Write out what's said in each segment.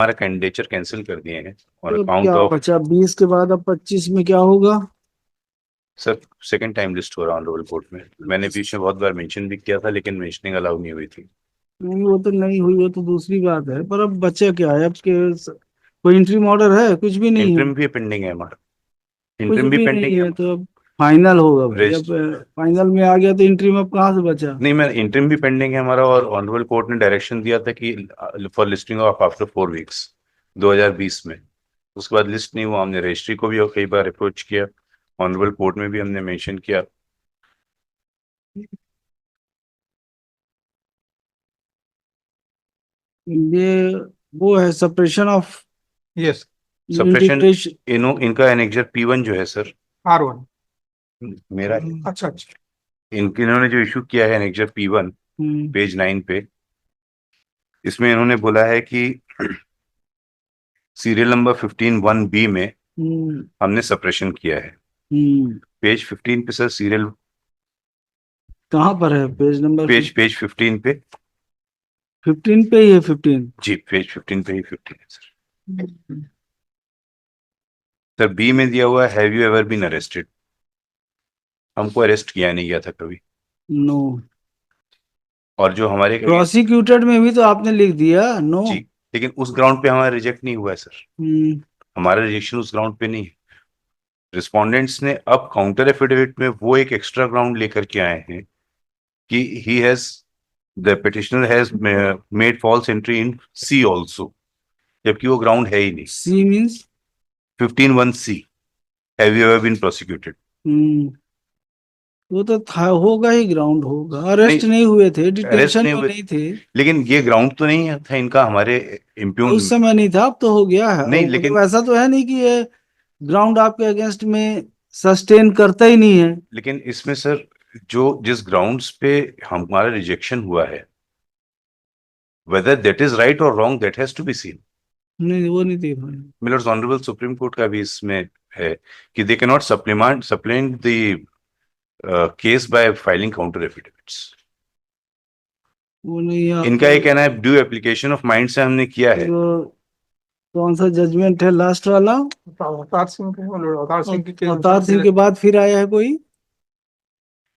हमारा candidature cancel कर दिए हैं और तो अब अकाउंट क्या ऑफ। बचा 20 के बाद? अब 25 में क्या होगा? सर सेकंड टाइम लिस्ट हो रहा ऑनरेबल कोर्ट में। मैंने बीच में बहुत बार मेंशन भी किया था लेकिन मेंशनिंग अलाउ नहीं हुई थी। नहीं, वो तो नहीं हुई, वो तो दूसरी बात है। पर अब बचा क्या है? अब के कोई इंट्रीम ऑर्डर है? कुछ भी नहीं है। इंटरिम भी पेंडिंग है हमारा। कुछ इंटरिम भी भी नहीं पेंडिंग है है हमारा। तो अब फाइनल होगा भाई। अब रेस्ट फाइनल में आ गया तो इंट्रीम अब कहाँ से बचा? नहीं, मैं इंटरिम भी पेंडिंग है हमारा और ऑनरेबल कोर्ट ने डायरेक्शन दिया था कि for listing of after 4 weeks 2020 में। उसके बाद लिस्ट नहीं हुआ। हमने रजिस्ट्री को भी और कई बार अप्रोच किया। ऑनरेबल कोर्ट में भी हमने मेंशन किया। ये वो है suppression of yes. Suppression integration. इनका एनेक्जर P1 जो है सर। R1। मेरा अच्छा अच्छा। इन्होंने जो इशू किया है एनेक्जर P1 हम्म। पेज 9 पे, इसमें इन्होंने बोला है कि सीरियल नंबर 15(1)(b) में हम्म। हमने सप्रेशन किया है। हम्म। पेज 15 पे सर सीरियल कहाँ पर है पेज नंबर? पेज पेज 15 पे। 15 पे ही है? 15? जी पेज 15 पे ही 15 है सर। सर बी में दिया हुआ है have you ever been arrested. हमको अरेस्ट किया नहीं गया था कभी। नो। और जो हमारे प्रोसिक्यूटेड में भी तो आपने लिख दिया नो। जी, लेकिन उस ग्राउंड पे हमारा रिजेक्ट नहीं हुआ है सर। हम्म। हमारा रिजेक्शन उस ग्राउंड पे नहीं है। रिस्पोंडेंट्स ने अब काउंटर एफिडेविट में वो एक एक्स्ट्रा ग्राउंड लेकर के आए हैं कि he has the petitioner has made false entry in C also, जबकि वो ग्राउंड है ही नहीं। C means? 15(1)(c) have you ever been prosecuted. Hmm. वो तो था, होगा ही, ग्राउंड होगा। नहीं, अरेस्ट नहीं हुए थे, अरेस्ट डिटेंशन नहीं में हुए, नहीं थे। लेकिन ये ग्राउंड तो नहीं था इनका हमारे उस इम्प्यून। समय नहीं था, अब तो हो गया है। और नहीं मतलब लेकिन ऐसा तो है नहीं कि ये ग्राउंड आपके अगेंस्ट में सस्टेन करता ही नहीं है। लेकिन इसमें सर जो जिस ग्राउंड्स पे हमारा रिजेक्शन हुआ है, वेदर दैट इज राइट और wrong that has to be seen. नहीं, वो नहीं देख रहे। मिलर्स ऑनरेबल सुप्रीम कोर्ट का भी इसमें है कि they can not supplement the case by filing counter affidavits. वो नहीं आप। इनका ये कहना है ड्यू एप्लीकेशन ऑफ माइंड से हमने किया है। तो कौन सा जजमेंट है लास्ट वाला? अवतार सिंह के अवतार सिंह की केस अवतार सिंह के बाद फिर आया है कोई?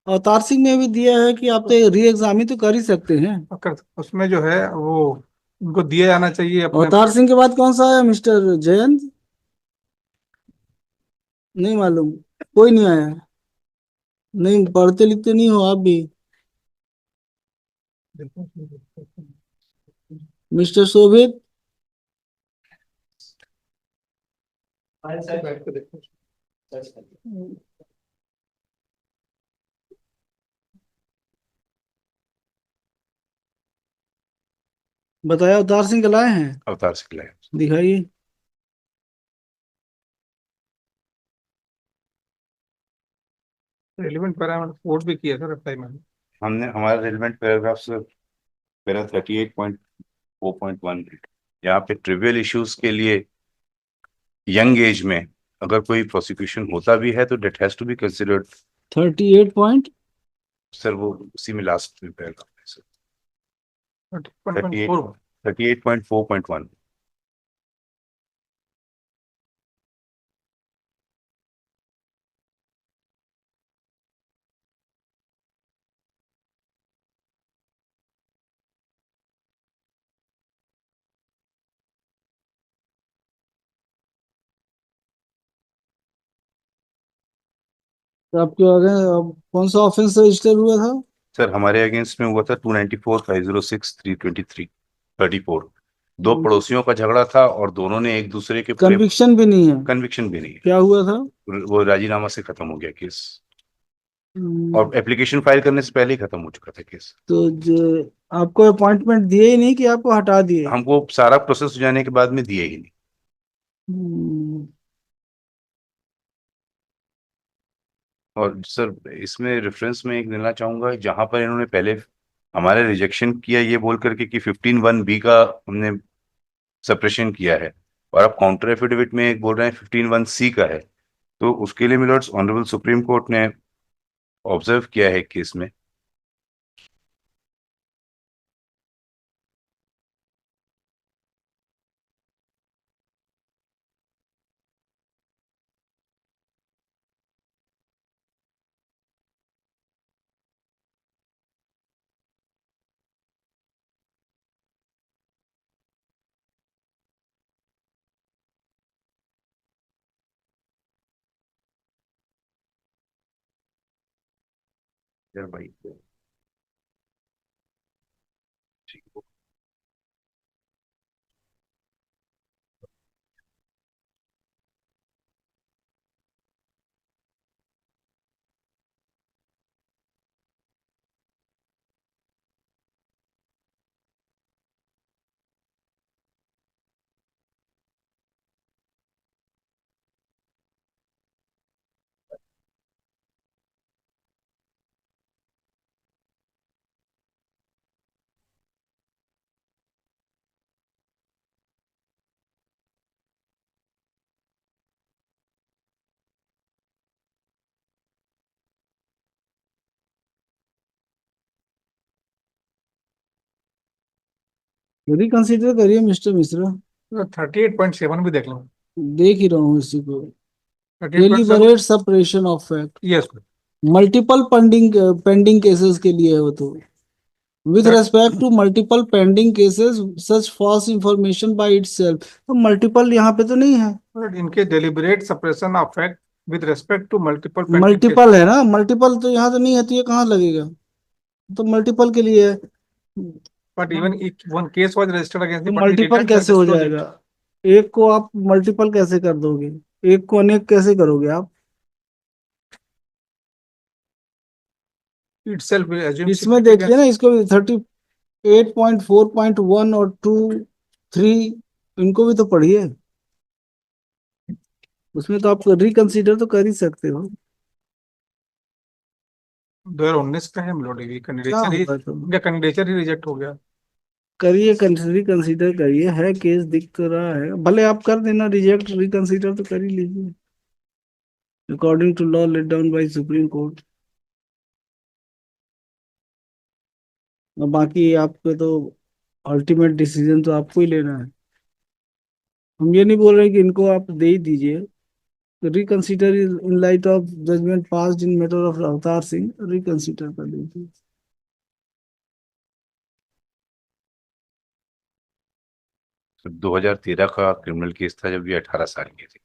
अवतार सिंह में भी दिया है कि आप तो री एग्जामिन तो कर ही सकते हैं। उसमें जो है वो उनको दिया जाना चाहिए अपने। अवतार सिंह के बाद कौन सा आया मिस्टर जयंत? नहीं मालूम। कोई नहीं आया? नहीं पढ़ते लिखते नहीं हो आप भी? मिस्टर शोभित। बैठ के देखो। बताया अवतार सिंह लाए हैं? अवतार से खिलाया। दिखाइए। रेलिवेंट पैरामीटर कोर्ट भी किया सर अप्लाई में। हमने हमारा रेलिवेंट पैराग्राफ से पैरा 38.4.1 यहाँ पे ट्रिवियल इश्यूज के लिए यंग एज में अगर कोई प्रोसिक्यूशन होता भी है तो date has to be considered. 38 point. Sir वो उसी में लास्ट में पैराग्राफ है सर। 38.4। 38.4.1। तो आपके आगे अब कौन सा ऑफेंस रजिस्टर हुआ था? सर हमारे अगेंस्ट में हुआ था 294, 506, 323, 34। दो पड़ोसियों का झगड़ा था और दोनों ने एक दूसरे के पूरे। कन्विक्शन भी नहीं है? कन्विक्शन भी नहीं क्या हुआ था? है, वो राजीनामा से खत्म हो गया केस। हम्म। और एप्लीकेशन फाइल करने से पहले ही खत्म हो चुका था केस। तो आपको अपॉइंटमेंट दिए ही नहीं कि आपको हटा दिए? हमको सारा प्रोसेस हो जाने के बाद में दिए ही नहीं। हम्म। और सर इसमें रेफरेंस में एक देना चाहूंगा जहां पर इन्होंने पहले हमारे रिजेक्शन किया ये बोल करके कि 15(1)(b) का हमने सप्रेशन किया है, और अब काउंटर एफिडेविट में एक बोल रहे हैं 15(1)(c) का है। तो उसके लिए मिलर्ड्स ऑनरेबल सुप्रीम कोर्ट ने ऑब्जर्व किया है केस में यार भाई ठीक। रिकंसिडर करिए मिस्टर मिश्रा। 38.7 भी देख लो। देख ही रहा हूँ इसी को। 38.7। Deliberate separation of fact. Yes. Multiple pending cases के लिए है वो तो। With that respect to multiple pending cases, such false information by itself, तो multiple यहाँ पे तो नहीं है। इनके deliberate suppression of fact with respect to multiple pending case. Multiple है ना, मल्टीपल तो यहाँ तो नहीं है, तो ये कहाँ लगेगा? तो मल्टीपल के लिए है। But even one case was registered against तो बट ही मल्टीपल डिडंट कैसे हो डिस्क्लोज इट। जाएगा? एक को आप मल्टीपल कैसे कर दोगे? एक को अनेक कैसे करोगे आप? इटसेल्फ एज्यूम इसमें देखिए ना, सिग्निफिकेंस। इसको 38.4.1 और 2, 3, इनको भी तो पढ़िए। उसमें तो आप रिकंसीडर तो कर ही सकते हो। 2019 का है मेलोडी भी क्या कैंडिडेचर ही होगा तो? इनका कैंडिडेचर ही रिजेक्ट हो गया। करिए, रिकंसीडर करिए, है केस दिख तो रहा है, भले आप कर देना रिजेक्ट, रिकंसीडर तो कर ही लीजिए according to law laid down by Supreme Court. और बाकी आपके तो अल्टीमेट डिसीजन तो आपको ही लेना है। हम ये नहीं बोल रहे कि इनको आप दे ही दीजिए। Reconsider in light of judgment passed in matter of Avatar Singh, reconsider कर लीजिए। 2013 का क्रिमिनल केस था जब ये 18 साल की थी।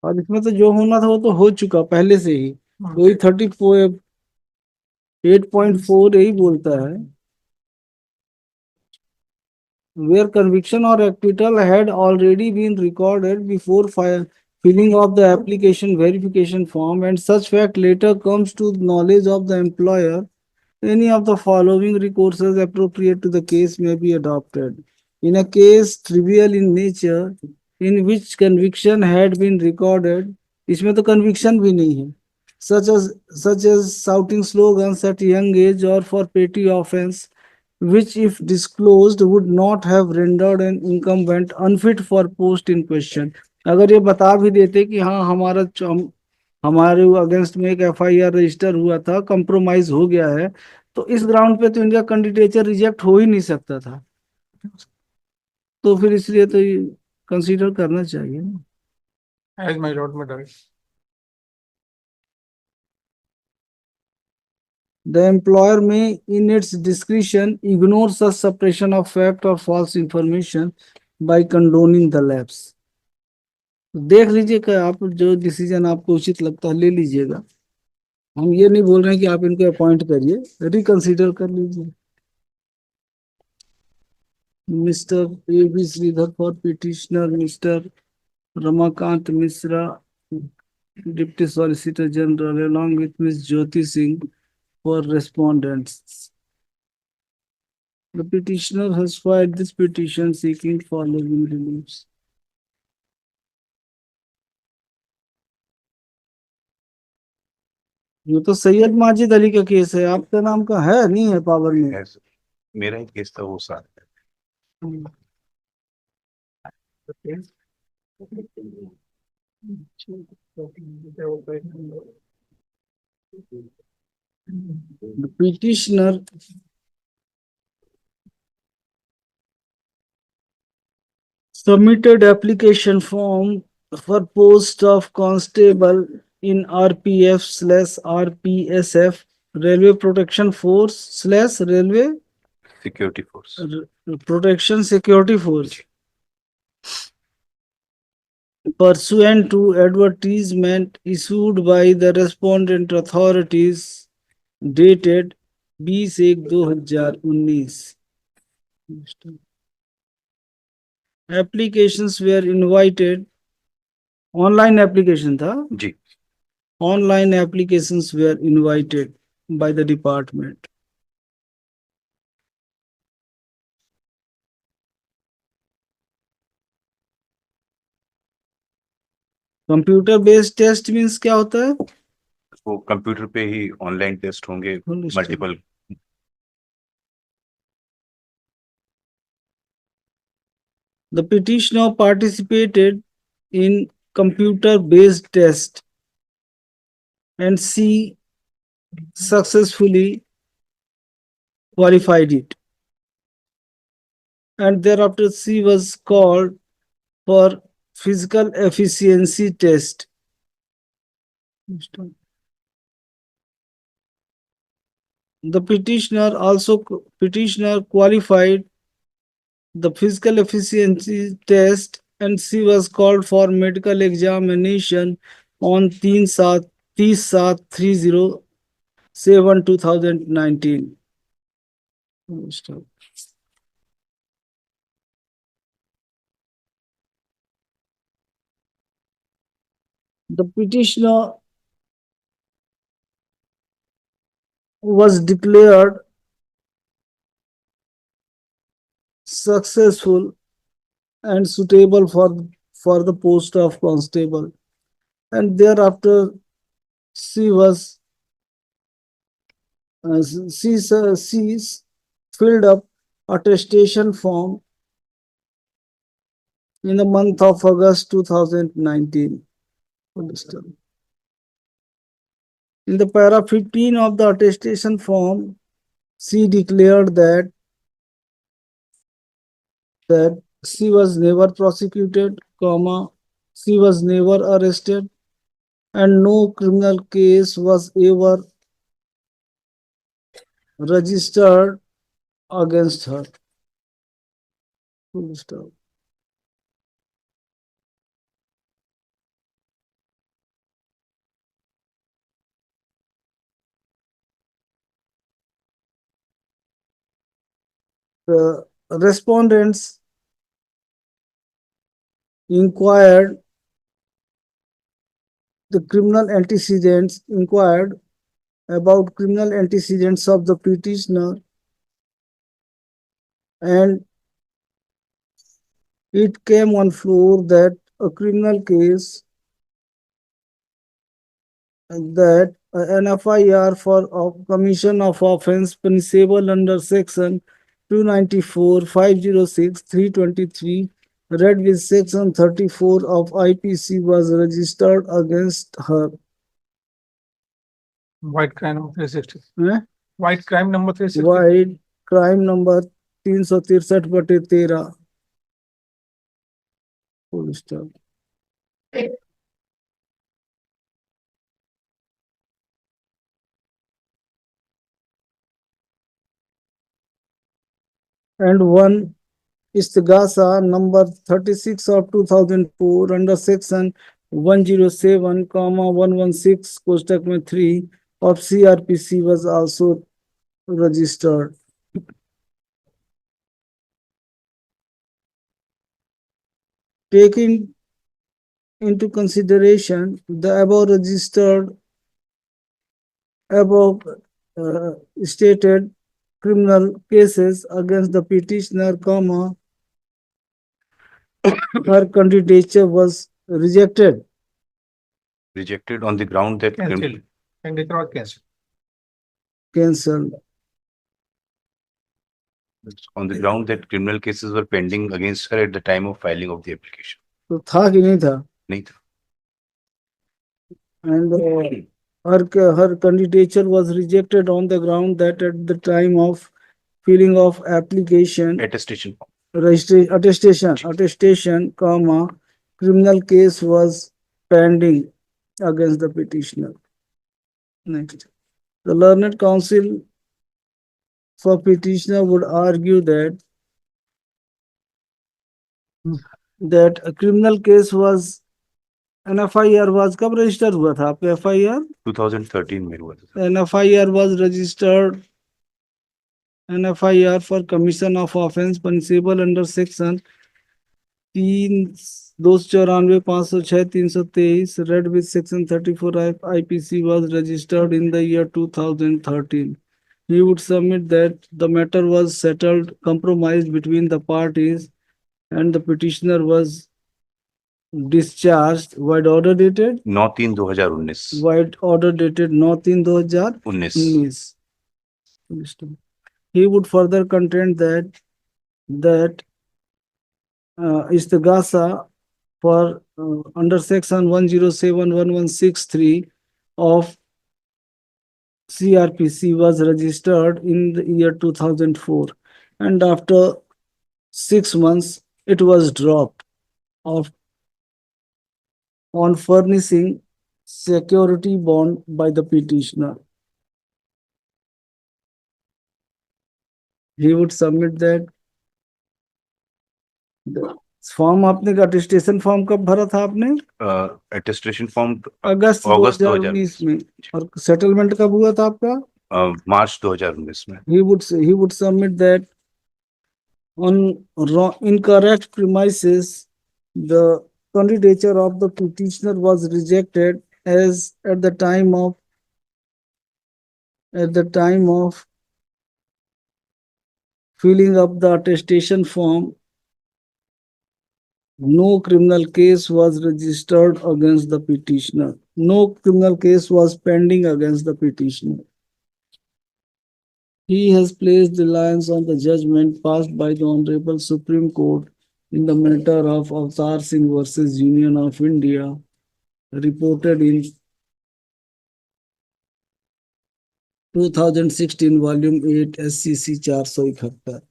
और इसमें तो जो होना था वो तो हो चुका पहले से ही। वही 38.4 यही बोलता है, where conviction or acquittal had already been recorded before filling of the application verification form, and such fact later comes to knowledge of the employer, any of the following recourses appropriate to the case may be adopted. In a case trivial in nature, in which conviction had been recorded, इसमें तो conviction भी नहीं है, such as shouting slogans at young age or for petty offense, which if disclosed would not have rendered an incumbent unfit for post in question. अगर ये बता भी देते कि हाँ हमारे अगेंस्ट में एक एफआईआर रजिस्टर हुआ था, कंप्रोमाइज हो गया है, तो इस ग्राउंड पे तो इनका कैंडिडेचर रिजेक्ट हो ही नहीं सकता था। तो फिर इसलिए तो ये कंसीडर करना चाहिए ना। एज माय लॉर्ड में dice. The employer may, in its discretion, ignore such suppression of fact or false information by condoning the lapse. देख लीजिए कि आप जो डिसीजन आपको उचित लगता है ले लीजिएगा। हम ये नहीं बोल रहे हैं कि आप इनको अपॉइंट करिए, रिकंसीडर कर लीजिए। Mister A B Sridhar for petitioner, mister Ramakant Mishra deputy solicitor general along with Miss Jyoti Singh for respondents. The petitioner has filed this petition seeking following reliefs. ये तो सैयद माजिद अली का केस है, आपका नाम का है नहीं है पावर में? ऐसे मेरा ही केस था वो साल। The petitioner submitted application form for post of constable in RPF/RPSF, Railway Protection Force / Railway Security force. Protection Security Force. Pursuant to advertisement issued by the respondent authorities dated 20/1/2019. Applications were invited. Online application था. जी. Online applications were invited by the department. Computer based test means क्या होता है? वो computer पे ही online test होंगे multiple. The petitioner participated in computer based test and she successfully qualified it. And thereafter she was called for physical efficiency test. The petitioner qualified the physical efficiency test and she was called for medical examination on 30/7/2019. The petitioner was declared successful and suitable for the post of constable, and thereafter she was she filled up attestation form in the month of August 2019. In the para 15 of the attestation form, she declared that she was never prosecuted, she was never arrested, and no criminal case was ever registered against her. Full stop. The respondents inquired about criminal antecedents of the petitioner, and it came on floor that a criminal case, that an FIR for commission of offense punishable under section 294, 506, 323, read with section 34 of IPC was registered against her. White crime number 360. Eh? White crime number 360. White crime number 363/13. Full stop. And one Istigasa number 36 of 2004 under section 107, 116 कोष्टक में 3 of CRPC was also registered. Taking into consideration the above stated criminal cases against the petitioner, her candidature was rejected. Rejected on the ground that Cancelled. Candidature was cancelled. Cancelled. on the ground that criminal cases were pending against her at the time of filing of the application. तो था कि नहीं था? नहीं था. And her candidature was rejected on the ground that at the time of filling of application, Attestation. attestation, criminal case was pending against the petitioner. Next. The learned counsel for petitioner would argue that a criminal case was an FIR was कब register हुआ था आपका FIR? 2013 में हुआ था। An FIR was registered. An FIR for commission of offence punishable under section 294 506 323 read with section 34 IPC was registered in the year 2013. He would submit that the matter was settled, compromised between the parties, and the petitioner was discharged. Wide order dated 9/3/2019। Wide order dated 9/3/2019. He would further contend that istighatha for under section 1071163 of CRPC was registered in the year 2004, and after 6 months it was dropped of on furnishing security bond by the petitioner. He would submit that form आपने attestation form कब भरा था आपने? Attestation form अगस्त अगस्त 2019 में। और settlement कब हुआ था आपका? मार्च 2019 में। He would submit that on incorrect premises the candidature of the petitioner was rejected as at the time of filling up the attestation form no criminal case was registered against the petitioner. No criminal case was pending against the petitioner. He has placed reliance on the judgment passed by the Honorable Supreme Court in the matter of Avtar Singh versus Union of India, reported in 2016, Volume 8, SCC 471.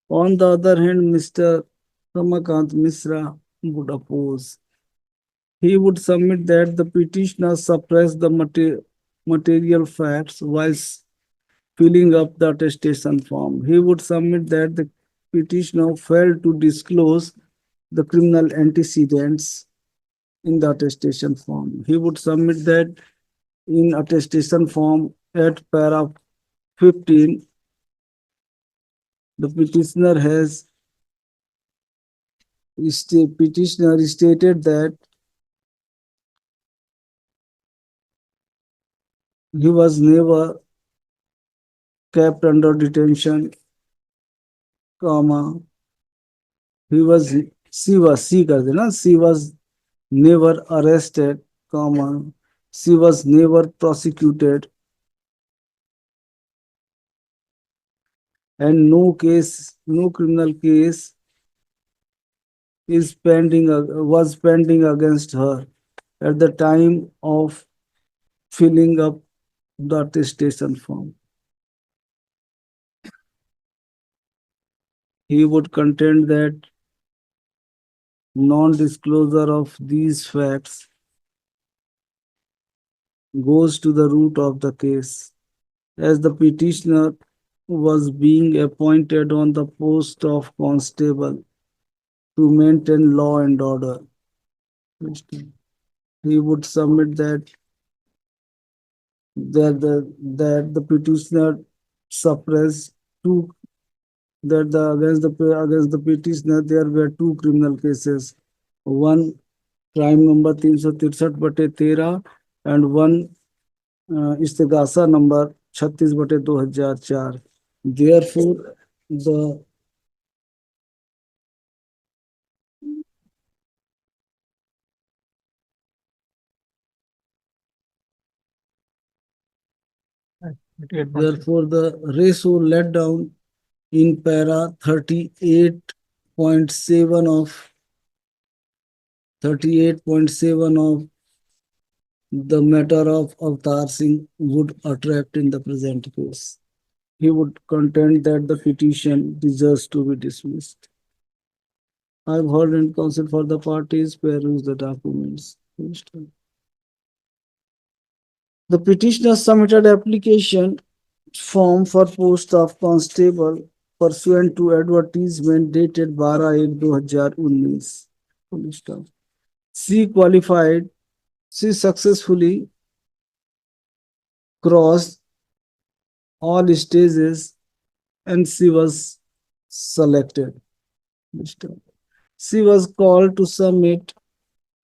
On the other hand, Mr. Ramakant Misra would oppose. He would submit that the petitioner suppressed the material facts whilst filling up the attestation form. He would submit that the petitioner failed to disclose the criminal antecedents in the attestation form. He would submit that in attestation form at para 15, the petitioner stated that he was never kept under detention, comma, she was never arrested, comma, she was never prosecuted, and no criminal case was pending against her at the time of filling up the attestation form. He would contend that non-disclosure of these facts goes to the root of the case, as the petitioner was being appointed on the post of constable to maintain law and order. He would submit that the petitioner suppressed against the petitioner there were two criminal cases, one crime number 363/13 and one istighatha number 36/2004. Therefore, the ratio let down in para 38.7 of the matter of Avtar Singh would attract in the present case. He would contend that the petition deserves to be dismissed. I've heard and counsel for the parties, peruse the documents. The petitioner submitted application form for post of constable pursuant to advertisement dated 12/1/2019. Police staff. She qualified. She successfully crossed all stages and she was selected. She was called to submit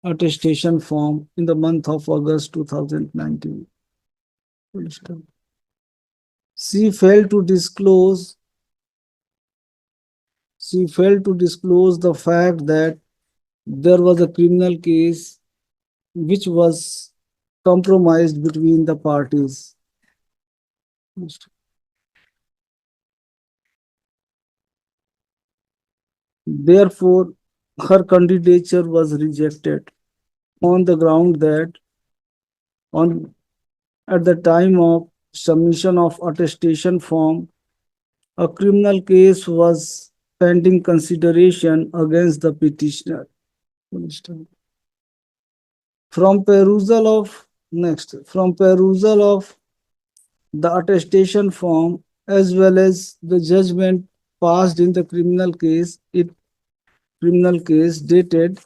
attestation form in the month of August 2019. She failed to disclose the fact that there was a criminal case which was compromised between the parties. Therefore, her candidature was rejected on the ground that at the time of submission of attestation form, a criminal case was pending consideration against the petitioner. From perusal of the attestation form as well as the judgment passed in the criminal case dated,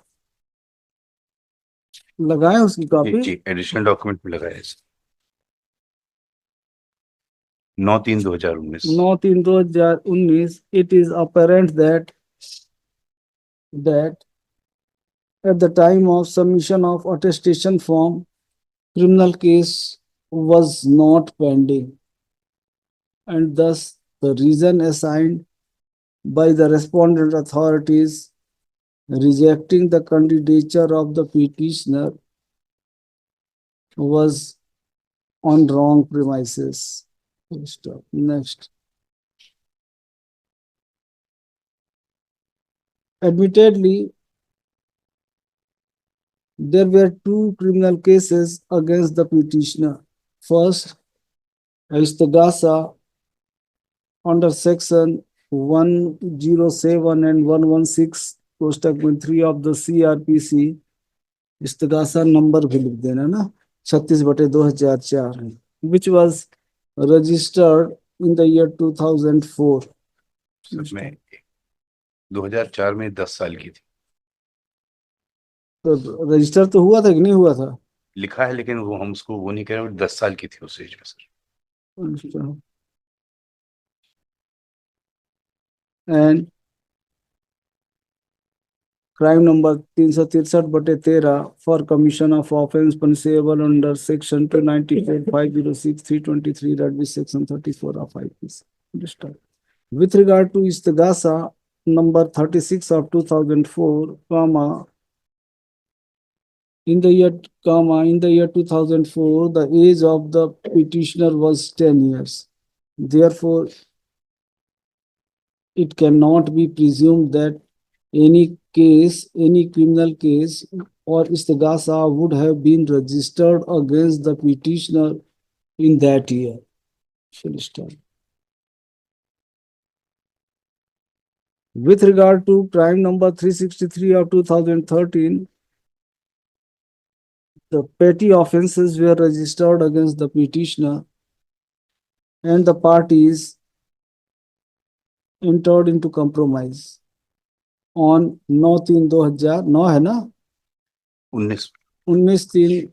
लगाए उसकी copy जी additional document में लगाया है 9/3/2019 9/3/2019, it is apparent that at the time of submission of attestation form, criminal case was not pending, and thus the reason assigned by the respondent authorities rejecting the candidature of the petitioner was on wrong premises. Next. Admittedly, there were two criminal cases against the petitioner. First, Istighatha under section 107 and 116 कोष्टक 3 of the CRPC. इस्तिगासा number भी लिख देना ना 36/2004, which was registered in the year 2004. में 2004 में 10 साल की थी तो रजिस्टर तो हुआ था कि नहीं हुआ था? लिखा है लेकिन वो हम उसको वो नहीं कह रहे 10 साल की थी उस एज में sir and crime number 363/13 for commission of offence punishable under section 294/506/323 that be section 34 of IPC. With regard to Istighatha number 36 of 2004, in the year 2004, the age of the petitioner was 10 years. Therefore, it cannot be presumed that any criminal case or Istighatha would have been registered against the petitioner in that year. With regard to crime number 363 of 2013, the petty offences were registered against the petitioner and the parties entered into compromise on 9/3/2009 है ना 19 19/3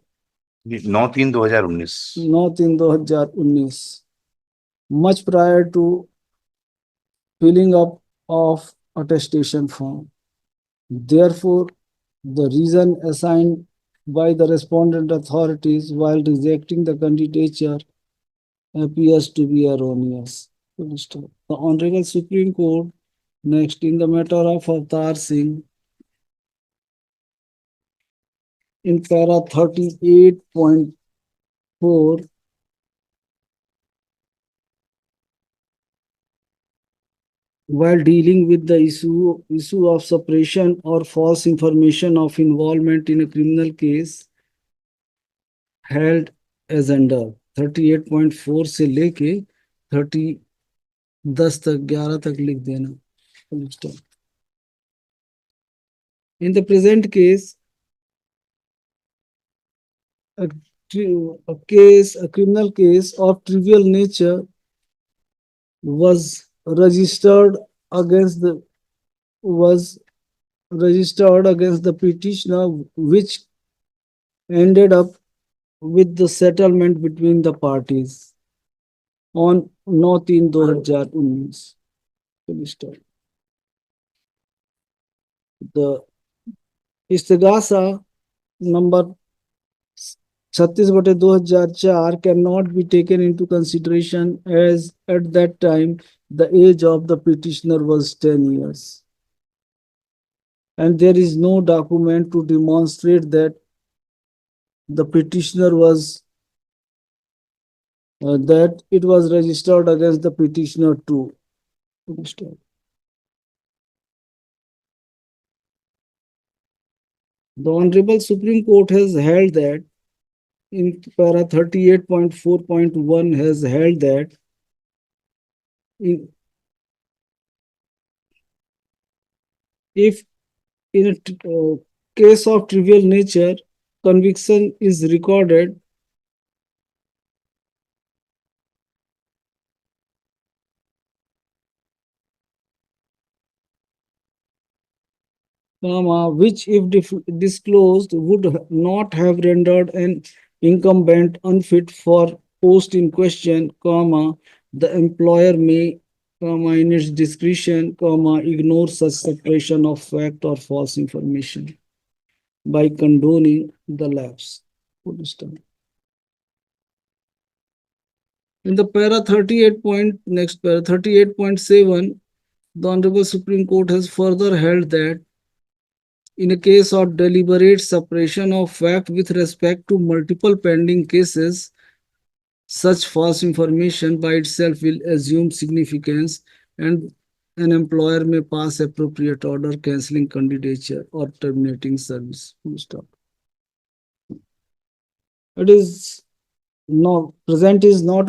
9/3/2019 9/3/2019, much prior to filling up of attestation form. Therefore, the reason assigned by the respondent authorities while rejecting the candidature appears to be erroneous. The Honorable Supreme Court, next in the matter of Avtar Singh, in para 38.4, while dealing with the issue of suppression or false information of involvement in a criminal case held as under 38.4 से लेके 10 तक 11 तक लिख देना. In the present case, a a criminal case of trivial nature was registered against the was registered against the petitioner, which ended up with the settlement between the parties on 9/3/2019. The इस्तेगासा number 36/2004 cannot be taken into consideration as at that time the age of the petitioner was 10 years. And there is no document to demonstrate that the petitioner was that it was registered against the petitioner too. The Honorable Supreme Court has held that in para 38.4.1 has held that in, if in a case of trivial nature, conviction is recorded which if disclosed would not have rendered an incumbent unfit for post in question, the employer may, in its discretion, ignore such separation of fact or false information by condoning the lapse. In the para 38 point, next para 38.7, the Honorable Supreme Court has further held that in a case of deliberate separation of fact with respect to multiple pending cases, such false information by itself will assume significance and an employer may pass appropriate order cancelling candidature or terminating service. Stop. It is no present is not